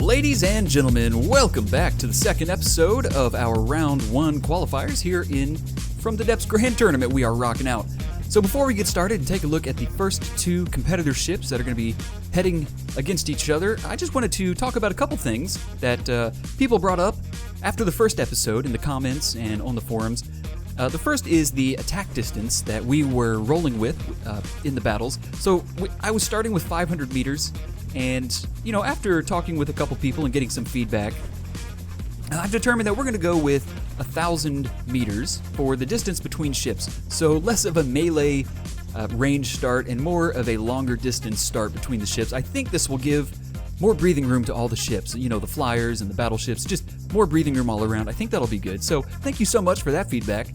Ladies and gentlemen, welcome back to the second episode of our Round 1 qualifiers here from the Depths Grand Tournament we are rocking out. So before we get started and take a look at the first two competitor ships that are going to be heading against each other, I just wanted to talk about a couple things that people brought up after the first episode in the comments and on the forums. The first is the attack distance that we were rolling with in the battles. So I was starting with 500 meters, and after talking with a couple people and getting some feedback, I've determined that we're going to go with 1,000 meters for the distance between ships. So less of a melee range start and more of a longer distance start between the ships. I think this will give more breathing room to all the ships, the flyers and the battleships, just more breathing room all around. I think that'll be good. So thank you so much for that feedback.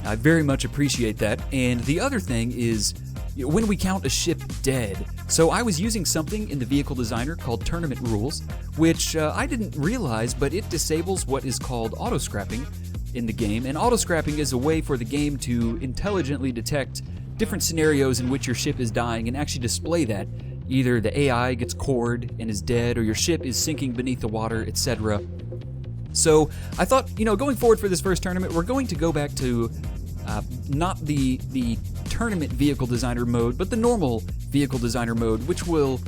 I very much appreciate that. And the other thing is when we count a ship dead. So I was using something in the vehicle designer called Tournament Rules, which I didn't realize, but it disables what is called auto-scrapping in the game. And auto-scrapping is a way for the game to intelligently detect different scenarios in which your ship is dying and actually display that. Either the AI gets cored and is dead, or your ship is sinking beneath the water, etc. So I thought, going forward for this first tournament, we're going to go back to not the tournament vehicle designer mode, but the normal vehicle designer mode, which will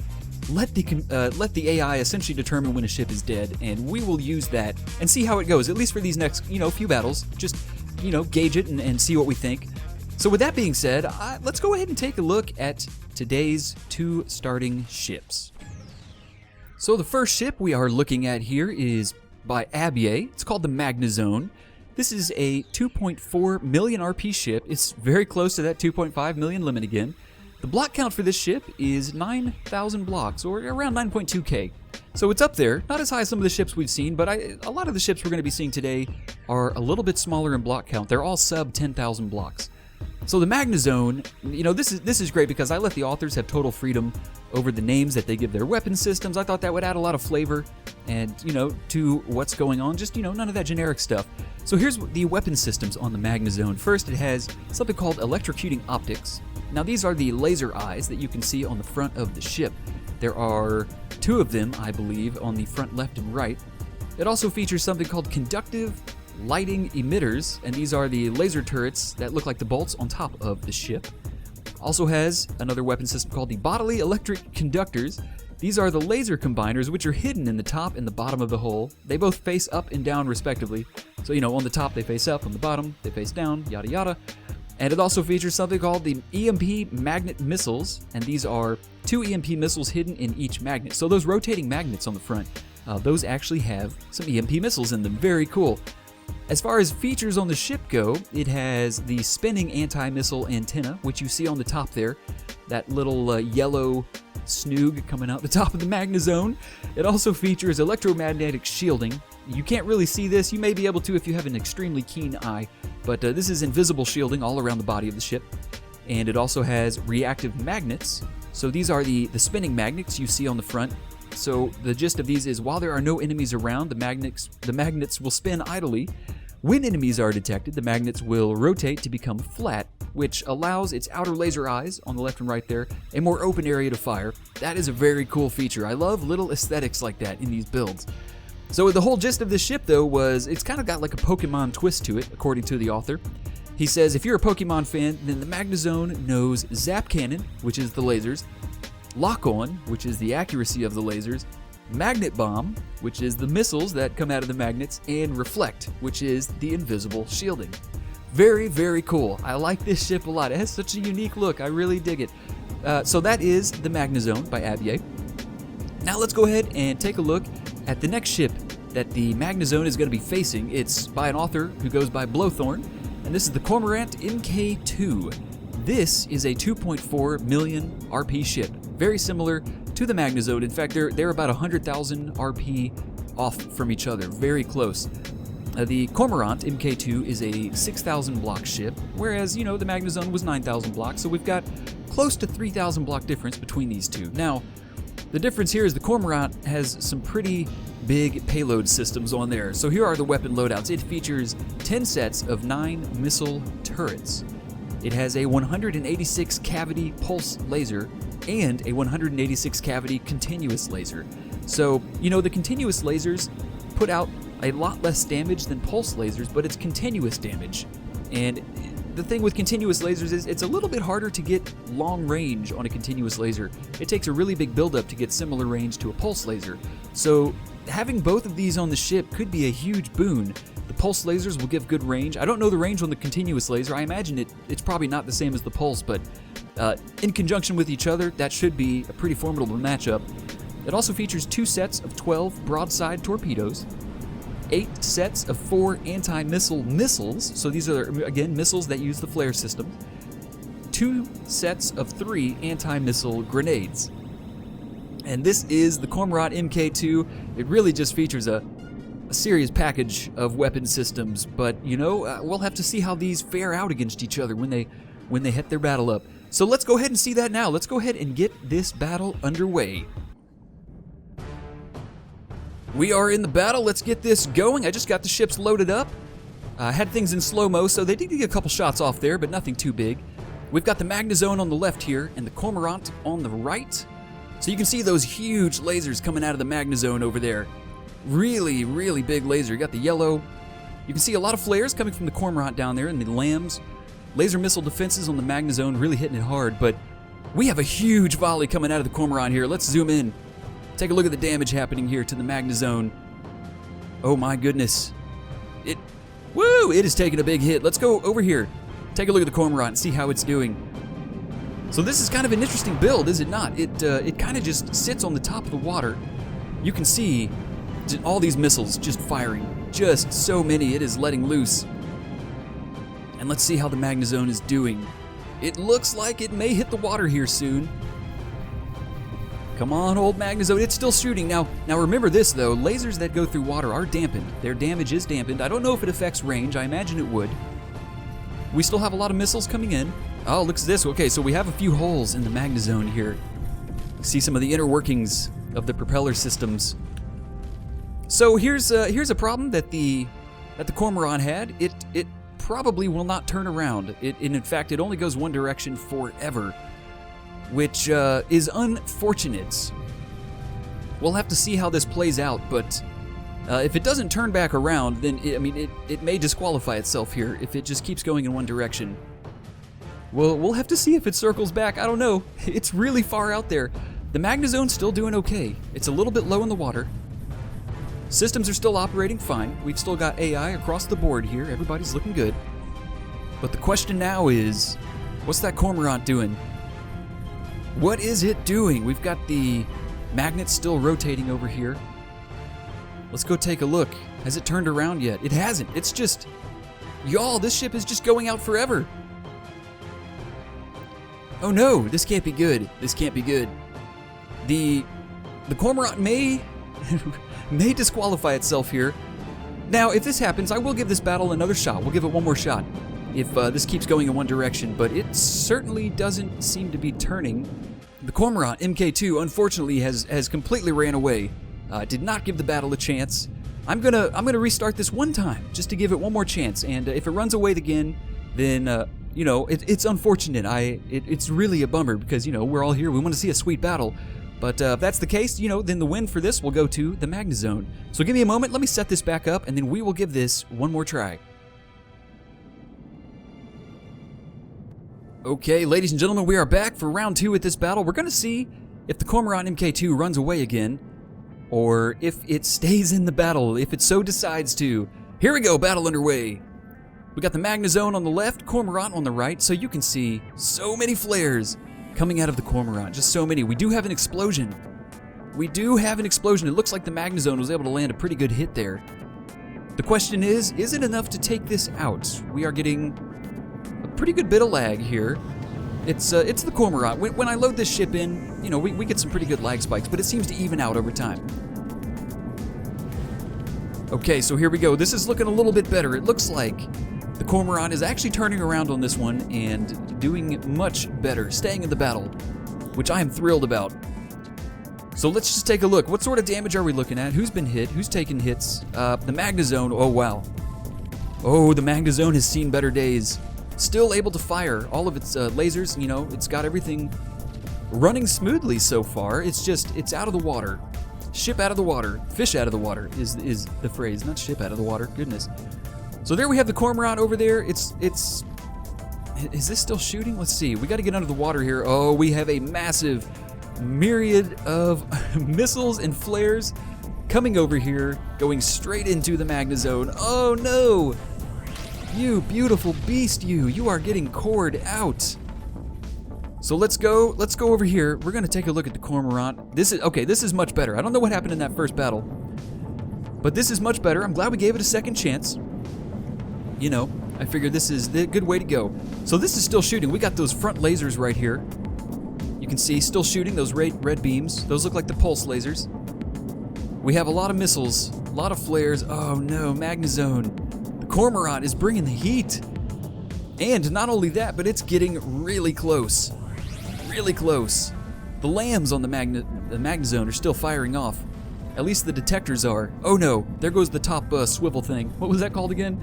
let the AI essentially determine when a ship is dead, and we will use that and see how it goes, at least for these next, few battles. Just, gauge it and see what we think. So with that being said, let's go ahead and take a look at today's two starting ships. So the first ship we are looking at here is by Abier. It's called the Magnezone. This is a 2.4 million RP ship. It's very close to that 2.5 million limit again. The block count for this ship is 9,000 blocks, or around 9.2k. So it's up there, not as high as some of the ships we've seen, but a lot of the ships we're going to be seeing today are a little bit smaller in block count. They're all sub 10,000 blocks. So the Magnezone, this is great because I let the authors have total freedom over the names that they give their weapon systems. I thought that would add a lot of flavor and, to what's going on. Just, none of that generic stuff. So here's the weapon systems on the Magnezone. First, it has something called electrocuting optics. Now, these are the laser eyes that you can see on the front of the ship. There are two of them, I believe, on the front left and right. It also features something called conductive lighting emitters, and these are the laser turrets that look like the bolts on top of the ship. Also has another weapon system called the bodily electric conductors. These are the laser combiners, which are hidden in the top and the bottom of the hull. They both face up and down respectively. So, on the top they face up, on the bottom they face down, yada yada. And it also features something called the EMP magnet missiles, and these are two EMP missiles hidden in each magnet. So those rotating magnets on the front, those actually have some EMP missiles in them. Very cool. As far as features on the ship go, it has the spinning anti-missile antenna, which you see on the top there, that little yellow snoog coming out the top of the Magnezone. It also features electromagnetic shielding. You can't really see this. You may be able to if you have an extremely keen eye, but this is invisible shielding all around the body of the ship. And it also has reactive magnets. So these are the spinning magnets you see on the front. So the gist of these is while there are no enemies around, the magnets will spin idly. When enemies are detected, the magnets will rotate to become flat, which allows its outer laser eyes on the left and right there a more open area to fire. That is a very cool feature. I love little aesthetics like that in these builds. So the whole gist of this ship though was it's kind of got like a Pokemon twist to it, according to the author. He says if you're a Pokemon fan, then the Magnezone knows Zap Cannon, which is the lasers, Lock On, which is the accuracy of the lasers, Magnet Bomb, which is the missiles that come out of the magnets, and Reflect, which is the invisible shielding. Very, very cool. I like this ship a lot. It has such a unique look. I really dig it. So that is the Magnezone by Abier. Now let's go ahead and take a look at the next ship that the Magnezone is going to be facing. It's by an author who goes by Blowthorn, and this is the Cormorant Mk2. This is a 2.4 million RP ship, very similar to the Magnezone. In fact, they're about 100,000 RP off from each other, very close. The Cormorant Mk2 is a 6,000 block ship, whereas, the Magnezone was 9,000 blocks, so we've got close to 3,000 block difference between these two. Now, the difference here is the Cormorant has some pretty big payload systems on there. So here are the weapon loadouts. It features 10 sets of 9 missile turrets. It has a 186 cavity pulse laser and a 186 cavity continuous laser. So, you know, the continuous lasers put out a lot less damage than pulse lasers, but it's continuous damage. And the thing with continuous lasers is it's a little bit harder to get long range on a continuous laser. It takes a really big buildup to get similar range to a pulse laser. So having both of these on the ship could be a huge boon. The pulse lasers will give good range. I don't know the range on the continuous laser. I imagine it's probably not the same as the pulse, but in conjunction with each other, that should be a pretty formidable matchup. It also features 2 sets of 12 broadside torpedoes, 8 sets of 4 anti-missile missiles, so these are, again, missiles that use the flare system, 2 sets of 3 anti-missile grenades. And this is the Cormorant Mk2. It really just features a serious package of weapon systems, but, you know, we'll have to see how these fare out against each other when they hit their battle up. So let's go ahead and see that now. Let's go ahead and get this battle underway. We are in the battle. Let's get this going. I just got the ships loaded up. Had things in slow-mo, so they did get a couple shots off there, but nothing too big. We've got the Magnezone on the left here and the Cormorant on the right. So you can see those huge lasers coming out of the Magnezone over there. Really, really big laser. You got the yellow. You can see a lot of flares coming from the Cormorant down there and the lambs. Laser missile defenses on the Magnezone really hitting it hard, but we have a huge volley coming out of the Cormorant here. Let's zoom in. Take a look at the damage happening here to the Magnezone. Oh my goodness. It is taking a big hit. Let's go over here. Take a look at the Cormorant and see how it's doing. So this is kind of an interesting build, is it not? It kind of just sits on the top of the water. You can see all these missiles just firing. Just so many it is letting loose. And let's see how the Magnezone is doing. It looks like it may hit the water here soon. Come on, old Magnezone, it's still shooting. Now remember this though, lasers that go through water are dampened. Their damage is dampened. I don't know if it affects range, I imagine it would. We still have a lot of missiles coming in. Oh, look at this. Okay, so we have a few holes in the Magnezone here. See some of the inner workings of the propeller systems. So here's a problem that the Cormorant had. It probably will not turn around. In fact, it only goes one direction forever, which is unfortunate. We'll have to see how this plays out, but if it doesn't turn back around, then it may disqualify itself here if it just keeps going in one direction. Well, we'll have to see if it circles back. I don't know. It's really far out there. The Magnezone's still doing okay. It's a little bit low in the water. Systems are still operating fine. We've still got AI across the board here. Everybody's looking good. But the question now is, what's that Cormorant doing? What is it doing? We've got the magnets still rotating over here. Let's go take a look. Has it turned around yet? It hasn't. It's just, y'all, this ship is just going out forever. Oh no, this can't be good. This can't be good. The Cormorant may disqualify itself here. Now, if this happens, I will give this battle another shot. We'll give it one more shot if this keeps going in one direction, but it certainly doesn't seem to be turning. The Cormorant Mk2, unfortunately, has completely ran away. Did not give the battle a chance. I'm gonna restart this one time just to give it one more chance, and if it runs away again, then you know, it's unfortunate. It's really a bummer because, you know, we're all here. We want to see a sweet battle. But if that's the case, you know, then the win for this will go to the Magnezone. So give me a moment. Let me set this back up, and then we will give this one more try. Okay, ladies and gentlemen, we are back for round 2 at this battle. We're going to see if the Cormorant Mk2 runs away again, or if it stays in the battle, if it so decides to. Here we go, battle underway. We got the Magnezone on the left, Cormorant on the right, so you can see so many flares coming out of the Cormorant, just so many. We do have an explosion. We do have an explosion. It looks like the Magnezone was able to land a pretty good hit there. The question is it enough to take this out? We are getting a pretty good bit of lag here. It's the Cormorant. When I load this ship in, you know, we get some pretty good lag spikes, but it seems to even out over time. Okay, so here we go. This is looking a little bit better. It looks like the Cormorant is actually turning around on this one and doing much better, staying in the battle, which I am thrilled about. So let's just take a look. What sort of damage are we looking at? Who's been hit? Who's taken hits? The Magnezone, oh wow. Oh, the Magnezone has seen better days. Still able to fire all of its lasers, you know, it's got everything running smoothly so far. It's just, it's out of the water. Ship out of the water. Fish out of the water is the phrase, not ship out of the water. Goodness. So there we have the Cormorant over there. Is this still shooting? Let's see. We got to get under the water here. Oh, we have a massive myriad of missiles and flares coming over here, going straight into the Magnezone. Oh no! You beautiful beast, you are getting cored out. So let's go over here. We're gonna take a look at the Cormorant. This is much better. I don't know what happened in that first battle, but this is much better. I'm glad we gave it a second chance. You know, I figured this is the good way to go. So this is still shooting. We got those front lasers right here. You can see still shooting those red beams. Those look like the pulse lasers. We have a lot of missiles, a lot of flares. Oh no, Magnezone. The Cormorant is bringing the heat. And not only that, but it's getting really close. Really close. The lambs on the Magnezone are still firing off. At least the detectors are. Oh no, there goes the top swivel thing. What was that called again?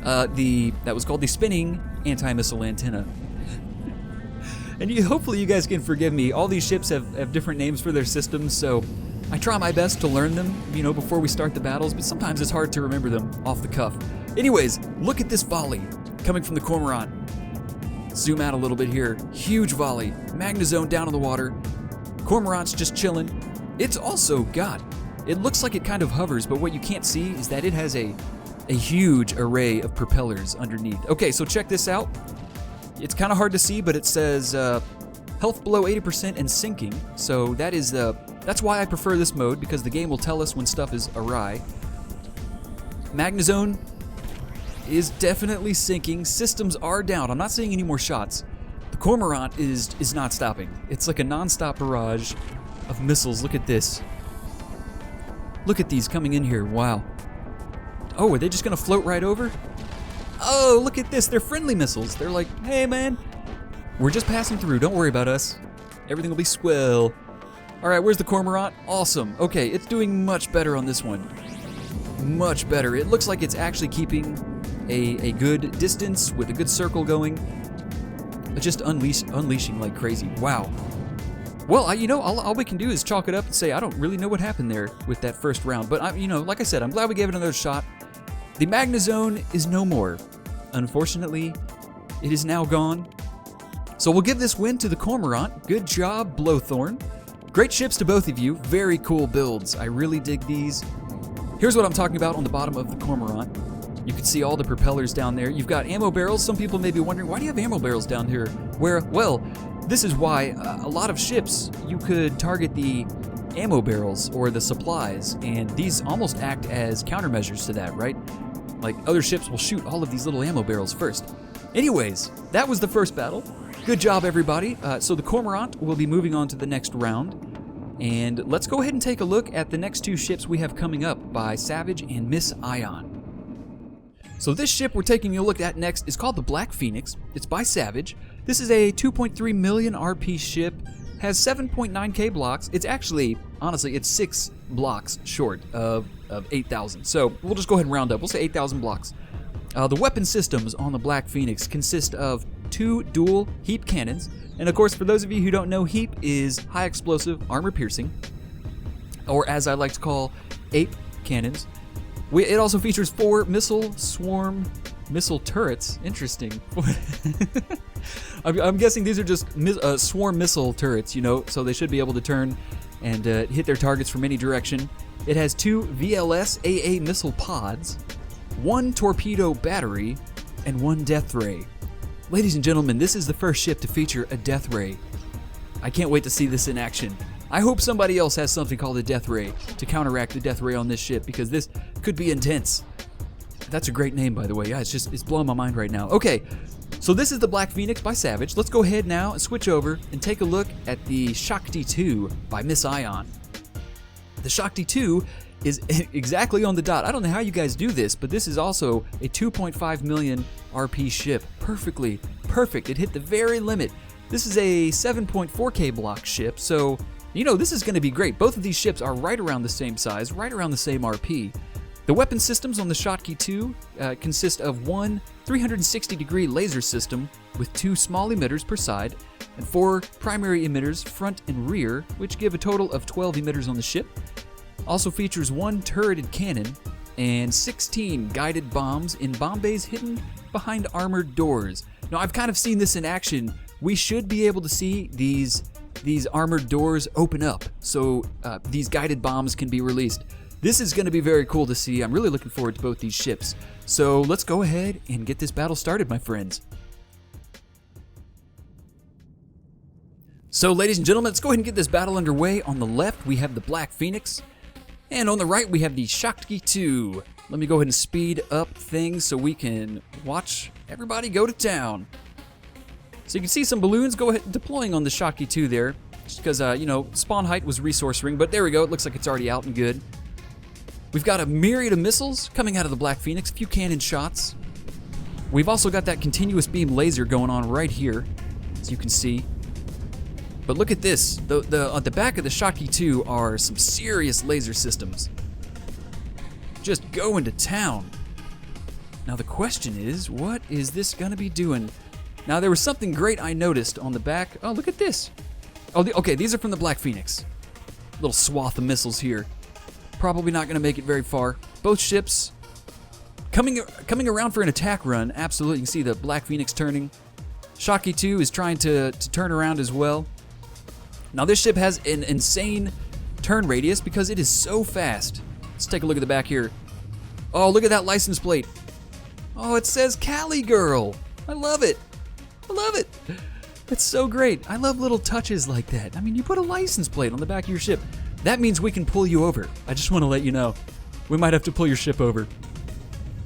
That was called the spinning anti-missile antenna. And hopefully you guys can forgive me. All these ships have different names for their systems, so I try my best to learn them, you know, before we start the battles, but sometimes it's hard to remember them off the cuff. Anyways, look at this volley coming from the Cormorant. Zoom out a little bit here. Huge volley. Magnezone down in the water. Cormorant's just chilling. It's also got, it looks like it kind of hovers, but what you can't see is that it has a huge array of propellers underneath. Okay, so check this out. It's kind of hard to see, but it says health below 80% and sinking. So that's why I prefer this mode, because the game will tell us when stuff is awry. Magnezone is definitely sinking. Systems are down. I'm not seeing any more shots. The Cormorant is not stopping. It's like a non-stop barrage of missiles. Look at this. Look at these coming in here. Wow. Oh, are they just gonna float right over? Oh, look at this. They're friendly missiles. They're like, hey man, we're just passing through. Don't worry about us. Everything will be swell. All right, where's the Cormorant? Awesome. Okay, it's doing much better on this one. Much better. It looks like it's actually keeping a good distance with a good circle going. Just unleashing like crazy. Wow. Well, all we can do is chalk it up and say I don't really know what happened there with that first round. But like I said, I'm glad we gave it another shot. The Magnezone is no more. Unfortunately, it is now gone. So we'll give this win to the Cormorant. Good job, Blowthorn. Great ships to both of you. Very cool builds. I really dig these. Here's what I'm talking about on the bottom of the Cormorant. You can see all the propellers down there. You've got ammo barrels. Some people may be wondering, why do you have ammo barrels down here? Well, this is why a lot of ships, you could target the ammo barrels or the supplies, and these almost act as countermeasures to that, right? Like other ships will shoot all of these little ammo barrels first. Anyways, that was the first battle. Good job, everybody. So the Cormorant will be moving on to the next round. And let's go ahead and take a look at the next two ships we have coming up by Savage and Miss Ion. So this ship we're taking a look at next is called the Black Phoenix. It's by Savage. This is a 2.3 million RP ship, has 7.9k blocks. It's actually, honestly, it's 6 blocks short of 8,000. So we'll just go ahead and round up. We'll say 8,000 blocks. The weapon systems on the Black Phoenix consist of 2 dual heap cannons. And of course, for those of you who don't know, heap is high explosive armor piercing, or as I like to call, ape cannons. It also features 4 missile turrets. Interesting. I'm guessing these are just swarm missile turrets, so they should be able to turn and hit their targets from any direction. It has 2 VLS AA missile pods, 1 torpedo battery, and 1 death ray. Ladies and gentlemen, this is the first ship to feature a death ray. I can't wait to see this in action. I hope somebody else has something called a death ray to counteract the death ray on this ship, because this could be intense. That's a great name, by the way. Yeah, it's blowing my mind right now. Okay, so this is the Black Phoenix by Savage. Let's go ahead now and switch over and take a look at the Shakti 2 by Miss Ion. The Shakti 2 is exactly on the dot. I don't know how you guys do this, but this is also a 2.5 million RP ship. Perfectly perfect. It hit the very limit. This is a 7.4k block ship, so this is going to be great. Both of these ships are right around the same size, right around the same RP. The weapon systems on the Shakti 2 consist of one 360-degree laser system with 2 small emitters per side, and 4 primary emitters front and rear, which give a total of 12 emitters on the ship. Also features 1 turreted cannon and 16 guided bombs in bomb bays hidden behind armored doors. Now, I've kind of seen this in action. We should be able to see these armored doors open up, so these guided bombs can be released. This is going to be very cool to see. I'm really looking forward to both these ships. So let's go ahead and get this battle started, my friends. So, ladies and gentlemen, let's go ahead and get this battle underway. On the left, we have the Black Phoenix. And on the right, we have the Shakti 2. Let me go ahead and speed up things so we can watch everybody go to town. So you can see some balloons go ahead deploying on the Shakti 2 there. Just because, spawn height was resource ring. But there we go. It looks like it's already out and good. We've got a myriad of missiles coming out of the Black Phoenix. A few cannon shots. We've also got that continuous beam laser going on right here, as you can see. But look at this. On the back of the Shakti 2 are some serious laser systems. Just going to town. Now the question is, what is this going to be doing? Now there was something great I noticed on the back. Oh, look at this. Oh, okay, these are from the Black Phoenix. Little swath of missiles here. Probably not going to make it very far. Both ships coming around for an attack run. Absolutely, you can see the Black Phoenix turning. Shakti 2 is trying to turn around as well. Now this ship has an insane turn radius because it is so fast. Let's take a look at the back here. Oh, look at that license plate. Oh, it says Cali Girl. I love it. I love it. It's so great. I love little touches like that. I mean, you put a license plate on the back of your ship. That means we can pull you over. I just want to let you know. We might have to pull your ship over.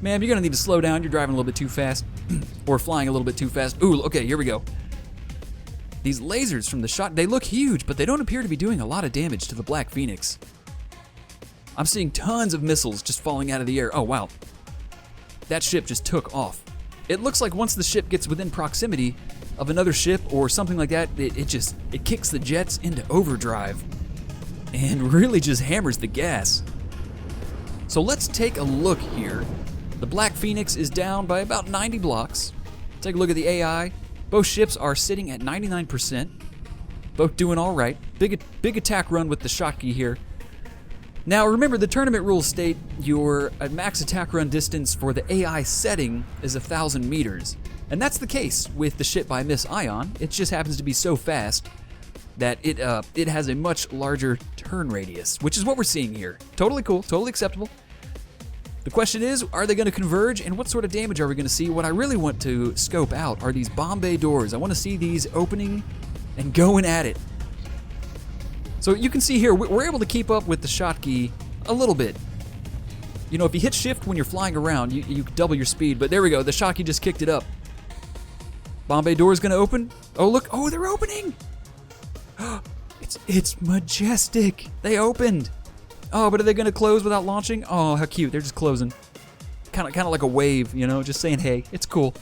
Ma'am, you're going to need to slow down. You're driving a little bit too fast. Or flying a little bit too fast. Ooh, okay, here we go. These lasers from the shot, they look huge, but they don't appear to be doing a lot of damage to the Black Phoenix. I'm seeing tons of missiles just falling out of the air. Oh, wow. That ship just took off. It looks like once the ship gets within proximity of another ship or something like that, it kicks the jets into overdrive and really just hammers the gas. So let's take a look here. The Black Phoenix is down by about 90 blocks. Take a look at the AI. Both ships are sitting at 99%. Both doing all right. Big attack run with the Shakti here. Now remember, the tournament rules state your max attack run distance for the AI setting is 1,000 meters. And that's the case with the ship by Miss Ion. It just happens to be so fast that it has a much larger turn radius, which is what we're seeing here. Totally cool, totally acceptable. The question is, are they going to converge, and what sort of damage are we going to see? What I really want to scope out are these bomb bay doors. I want to see these opening and going at it. So you can see here, we're able to keep up with the Shakti a little bit. You know, if you hit shift when you're flying around, you double your speed, but there we go, the Shakti just kicked it up. Bomb bay door is going to open. Oh, look, oh, they're opening. It's majestic. They opened. Oh, but are they going to close without launching? Oh, how cute. They're just closing. Kind of like a wave, you know, just saying, hey, it's cool.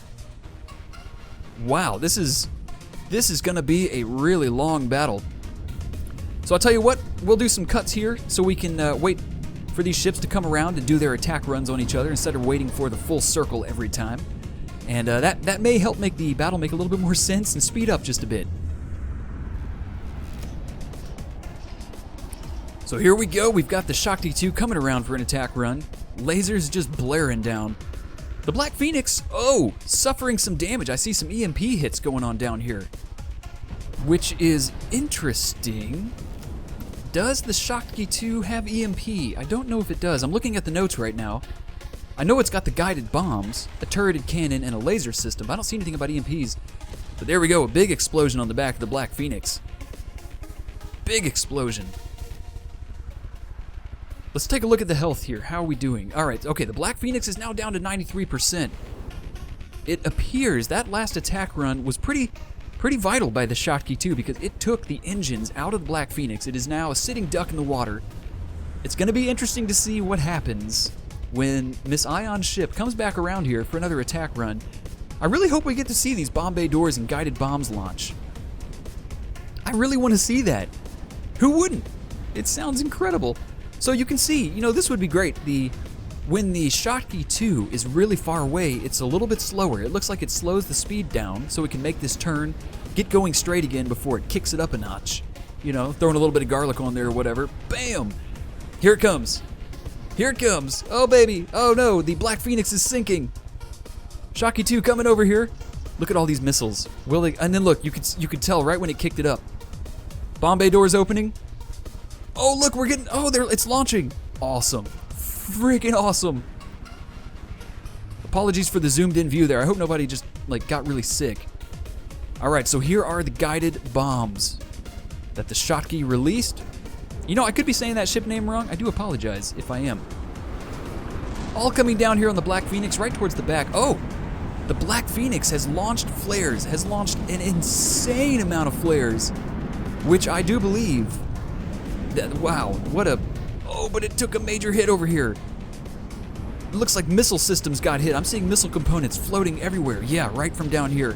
Wow, this is going to be a really long battle. So I'll tell you what, we'll do some cuts here so we can wait for these ships to come around and do their attack runs on each other instead of waiting for the full circle every time. And that may help make the battle make a little bit more sense and speed up just a bit. So here we go, we've got the Shakti 2 coming around for an attack run. Lasers just blaring down. The Black Phoenix, oh, suffering some damage. I see some EMP hits going on down here, which is interesting. Does the Shakti 2 have EMP? I don't know if it does. I'm looking at the notes right now. I know it's got the guided bombs, a turreted cannon, and a laser system. I don't see anything about EMPs. But there we go, a big explosion on the back of the Black Phoenix. Big explosion. Let's take a look at the health here. How are we doing? All right, okay, the Black Phoenix is now down to 93%. It appears that last attack run was pretty vital by the Shakti 2 because it took the engines out of the Black Phoenix. It is now a sitting duck in the water. It's going to be interesting to see what happens when Miss Ion's ship comes back around here for another attack run. I really hope we get to see these bomb bay doors and guided bombs launch. I really want to see that. Who wouldn't? It sounds incredible. So you can see, you know, this would be great. The When the Shakti 2 is really far away, it's a little bit slower. It looks like it slows the speed down so it can make this turn, get going straight again before it kicks it up a notch. You know, throwing a little bit of garlic on there or whatever. Bam! Here it comes. Here it comes. Oh, baby. Oh, no. The Black Phoenix is sinking. Shakti 2 coming over here. Look at all these missiles. Will they? And then look, you could tell right when it kicked it up. Bomb bay doors opening. Oh, look, we're getting... Oh, it's launching. Awesome. Freaking awesome. Apologies for the zoomed in view there. I hope nobody just, like, got really sick. All right, so here are the guided bombs that the Shakti released. You know, I could be saying that ship name wrong. I do apologize if I am. All coming down here on the Black Phoenix, right towards the back. Oh, the Black Phoenix has launched flares, has launched an insane amount of flares, which I do believe that, wow, what a, oh, but it took a major hit over here. It looks like missile systems got hit. I'm seeing missile components floating everywhere. Yeah, right from down here.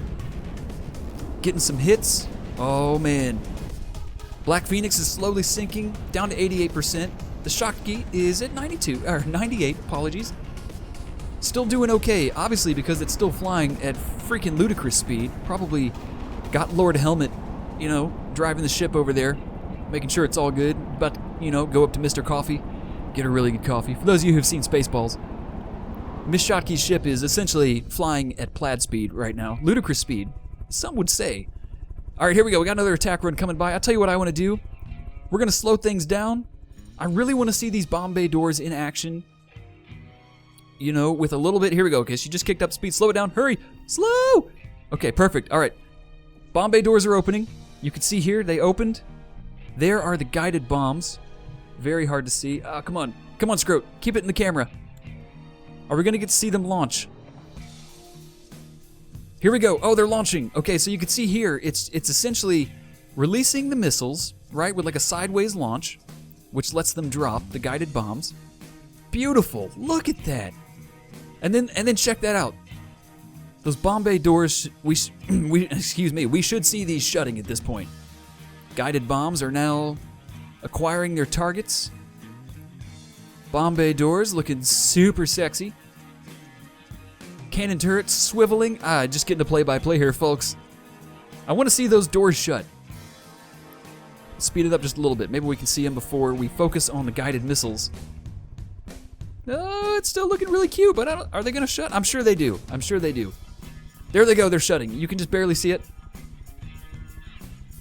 Getting some hits. Oh, man. Black Phoenix is slowly sinking down to 88%. The Shakti is at 98, apologies. Still doing okay, obviously, because it's still flying at freaking ludicrous speed. Probably got Lord Helmet, you know, driving the ship over there, making sure it's all good. About to, you know, go up to Mr. Coffee, get a really good coffee. For those of you who've seen Spaceballs, Miss Shotki's ship is essentially flying at plaid speed right now. Ludicrous speed, some would say. All right, here we go. We got another attack run coming by. I'll tell you what I want to do. We're going to slow things down. I really want to see these bomb bay doors in action. You know, with a little bit. Here we go. Okay, she just kicked up speed. Slow it down. Hurry. Slow. Okay, perfect. All right. Bomb bay doors are opening. You can see here they opened. There are the guided bombs. Very hard to see. Come on. Come on, Scroat. Keep it in the camera. Are we going to get to see them launch? Here we go. Oh, they're launching. Okay, so you can see here, it's essentially releasing the missiles, right, with like a sideways launch, which lets them drop the guided bombs. Beautiful. Look at that. And then check that out. Those bomb bay doors, we should see these shutting at this point. Guided bombs are now acquiring their targets. Bomb bay doors looking super sexy. Cannon turrets swiveling. Just getting a play-by-play here, folks. I want to see those doors shut. Speed it up just a little bit. Maybe we can see them before we focus on the guided missiles. Oh, it's still looking really cute, but are they going to shut? I'm sure they do. I'm sure they do. There they go. They're shutting. You can just barely see it.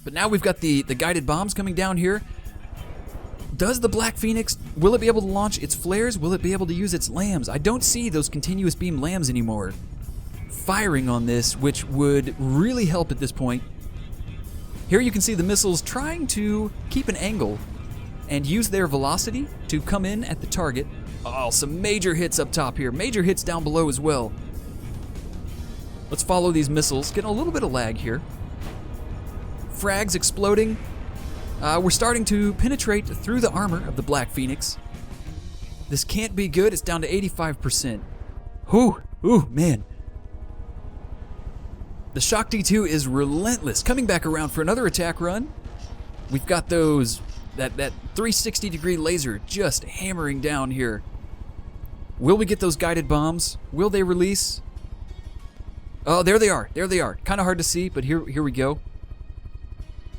But now we've got the guided bombs coming down here. Does the Black Phoenix, will it be able to launch its flares? Will it be able to use its lambs? I don't see those continuous beam lambs anymore firing on this, which would really help at this point. Here you can see the missiles trying to keep an angle and use their velocity to come in at the target. Oh, some major hits up top here. Major hits down below as well. Let's follow these missiles. Getting a little bit of lag here. Frags exploding. We're starting to penetrate through the armor of the Black Phoenix. This can't be good. It's down to 85%. Ooh, man. The Shakti 2 is relentless. Coming back around for another attack run. We've got those, that 360-degree laser just hammering down here. Will we get those guided bombs? Will they release? Oh, there they are. There they are. Kind of hard to see, but here we go.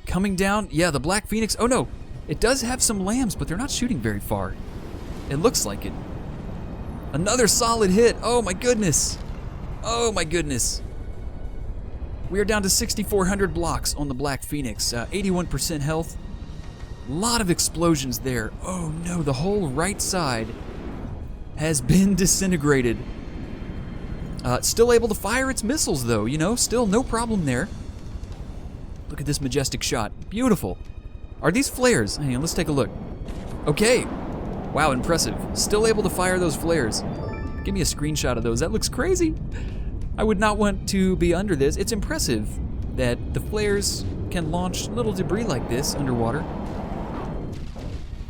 Coming down. Yeah, the Black Phoenix. Oh, no. It does have some lambs, but they're not shooting very far. It looks like it. Another solid hit. Oh, my goodness. Oh, my goodness. We are down to 6,400 blocks on the Black Phoenix. 81% health. A lot of explosions there. Oh, no. The whole right side has been disintegrated. It's still able to fire its missiles, though. You know, still no problem there. Look at this majestic shot. Beautiful. Are these flares? Hang on, let's take a look. Okay. Wow, impressive. Still able to fire those flares. Give me a screenshot of those. That looks crazy. I would not want to be under this. It's impressive that the flares can launch little debris like this underwater.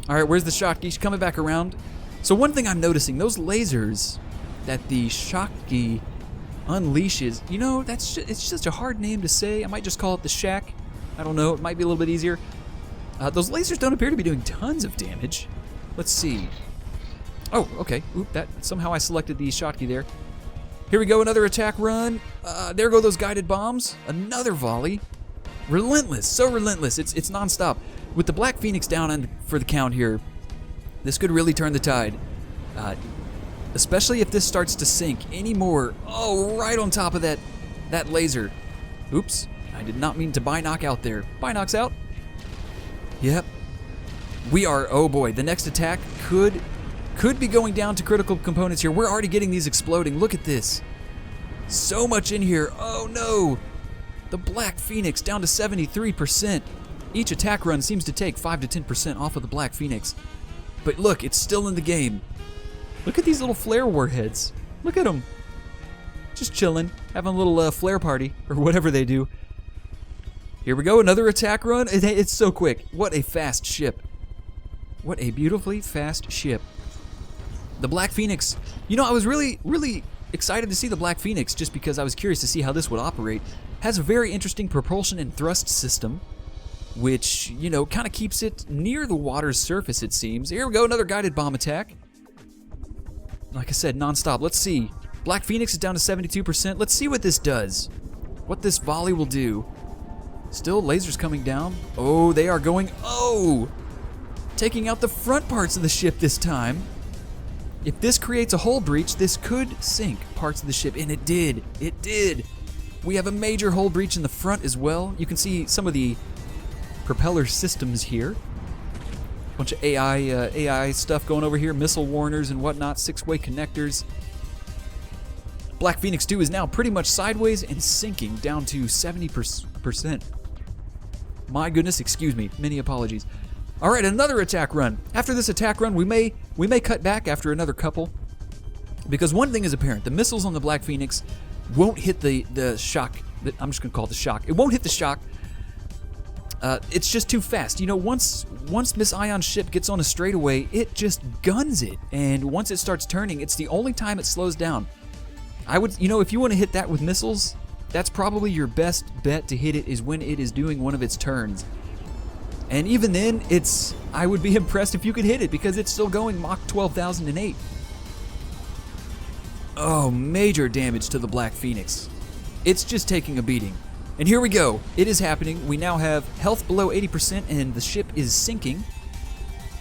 All right, where's the Shakti? She's coming back around. So one thing I'm noticing, those lasers that the Shakti unleashes, you know, it's just a hard name to say. I might just call it the Shack. I don't know. It might be a little bit easier. Those lasers don't appear to be doing tons of damage. Let's see. Oh, okay. Oop, that somehow I selected the Shakti there. Here we go, another attack run. There go those guided bombs. Another volley. Relentless, so relentless. It's nonstop. With the Black Phoenix down for the count here, this could really turn the tide. Especially if this starts to sink anymore. Oh, right on top of that laser. Oops, I did not mean to Binoc out there. Binoc's out. Yep. We are, oh boy, the next attack could be going down to critical components here. We're already getting these exploding. Look at this. So much in here. Oh no. The Black Phoenix down to 73%. Each attack run seems to take 5 to 10% off of the Black Phoenix. But look, it's still in the game. Look at these little flare warheads. Look at them. Just chilling, having a little flare party, or whatever they do. Here we go, another attack run. It's so quick. What a fast ship. What a beautifully fast ship. The Black Phoenix, you know, I was really, really excited to see the Black Phoenix just because I was curious to see how this would operate. Has a very interesting propulsion and thrust system, which, you know, kind of keeps it near the water's surface, it seems. Here we go, another guided bomb attack. Like I said, non-stop. Let's see. Black Phoenix is down to 72%. Let's see what this does. What this volley will do. Still, lasers coming down. Oh, they are going, oh! Taking out the front parts of the ship this time. If this creates a hull breach, this could sink parts of the ship, and it did. It did. We have a major hull breach in the front as well. You can see some of the propeller systems here. Bunch of AI stuff going over here, missile warners and whatnot, 6-way connectors. Black Phoenix 2 is now pretty much sideways and sinking down to 70%. My goodness, excuse me, many apologies. All right, another attack run. After this attack run, we may cut back after another couple, because one thing is apparent: the missiles on the Black Phoenix won't hit the shock. I'm just gonna call it the shock. It won't hit the shock. It's just too fast. You know, once Miss Ion's ship gets on a straightaway, it just guns it. And once it starts turning, it's the only time it slows down. I would, you know, if you want to hit that with missiles, that's probably your best bet to hit it, is when it is doing one of its turns. And even then, I would be impressed if you could hit it, because it's still going Mach 12,008. Oh, major damage to the Black Phoenix. It's just taking a beating. And here we go. It is happening. We now have health below 80% and the ship is sinking.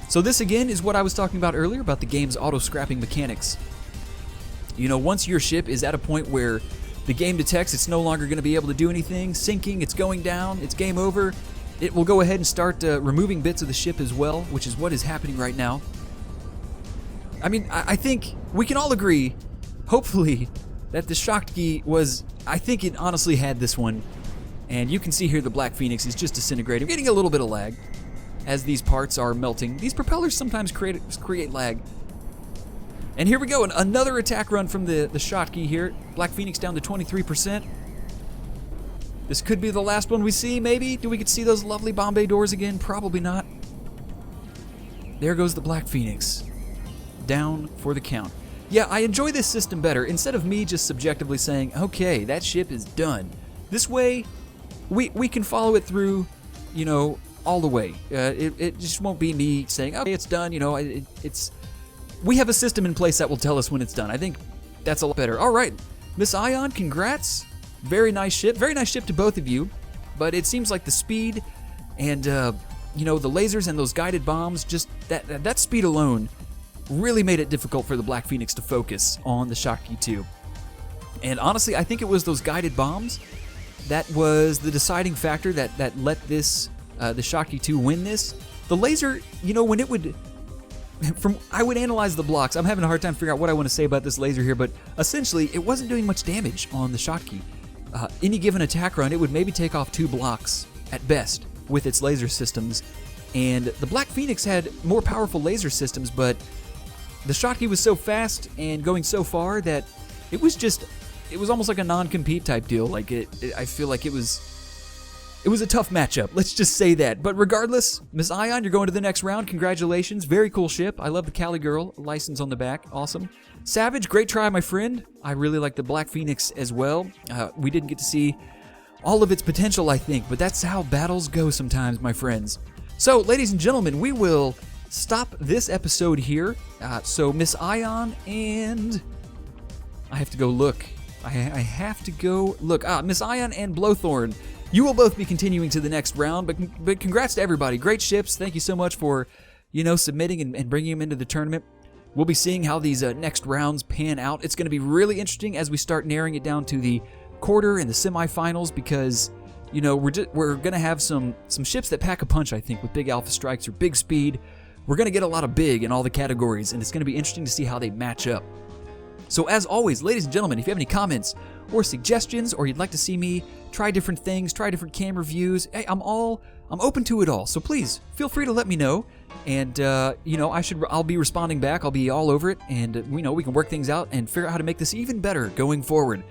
So this again is what I was talking about earlier about the game's auto-scrapping mechanics. You know, once your ship is at a point where the game detects it's no longer going to be able to do anything, sinking, it's going down, it's game over, it will go ahead and start removing bits of the ship as well, which is what is happening right now. I mean, I think we can all agree, hopefully, that the Shakti was, I think it honestly had this one. And you can see here the Black Phoenix is just disintegrating. We're getting a little bit of lag as these parts are melting. These propellers sometimes create lag. And here we go, another attack run from the Shakti here. Black Phoenix down to 23%. This could be the last one we see, maybe? Do we get to see those lovely Bombay doors again? Probably not. There goes the Black Phoenix. Down for the count. Yeah, I enjoy this system better. Instead of me just subjectively saying, okay, that ship is done. This way, we can follow it through, you know, all the way. It just won't be me saying, okay, it's done, you know, we have a system in place that will tell us when it's done. I think that's a lot better. All right, Miss Ion, congrats. Very nice ship to both of you, but it seems like the speed and, you know, the lasers and those guided bombs, just that speed alone really made it difficult for the Black Phoenix to focus on the Shakti 2. And honestly, I think it was those guided bombs that was the deciding factor that let this, the Shakti 2 win this. The laser, you know, when it would, I would analyze the blocks. I'm having a hard time figuring out what I want to say about this laser here, but essentially, it wasn't doing much damage on the Shakti. Any given attack run, it would maybe take off 2 blocks at best with its laser systems. And the Black Phoenix had more powerful laser systems, but the Shakti was so fast and going so far that it was almost like a non-compete type deal. Like I feel like it was a tough matchup. Let's just say that. But regardless, Miss Ion, you're going to the next round. Congratulations. Very cool ship. I love the Cali Girl license on the back. Awesome. Savage, great try, my friend. I really like the Black Phoenix as well. We didn't get to see all of its potential, I think, but that's how battles go sometimes, my friends. So, ladies and gentlemen, we will stop this episode here. So Miss Ion and... I have to go look. I have to go look. Miss Ion and Blowthorn, you will both be continuing to the next round, but congrats to everybody. Great ships. Thank you so much for, submitting and bringing them into the tournament. We'll be seeing how these next rounds pan out. It's going to be really interesting as we start narrowing it down to the quarter and the semifinals because, we're going to have some ships that pack a punch, I think, with big alpha strikes or big speed. We're going to get a lot of big in all the categories, and it's going to be interesting to see how they match up. So as always, ladies and gentlemen, if you have any comments or suggestions, or you'd like to see me try different things, try different camera views, hey, I'm open to it all. So please feel free to let me know, and I'll be responding back. I'll be all over it, and we can work things out and figure out how to make this even better going forward.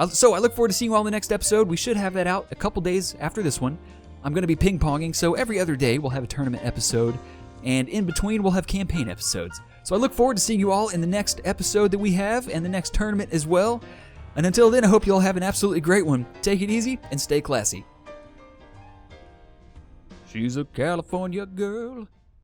So I look forward to seeing you all in the next episode. We should have that out a couple days after this one. I'm going to be ping-ponging, so every other day we'll have a tournament episode, and in between we'll have campaign episodes. So I look forward to seeing you all in the next episode that we have, and the next tournament as well. And until then, I hope you all have an absolutely great one. Take it easy and stay classy. She's a California girl.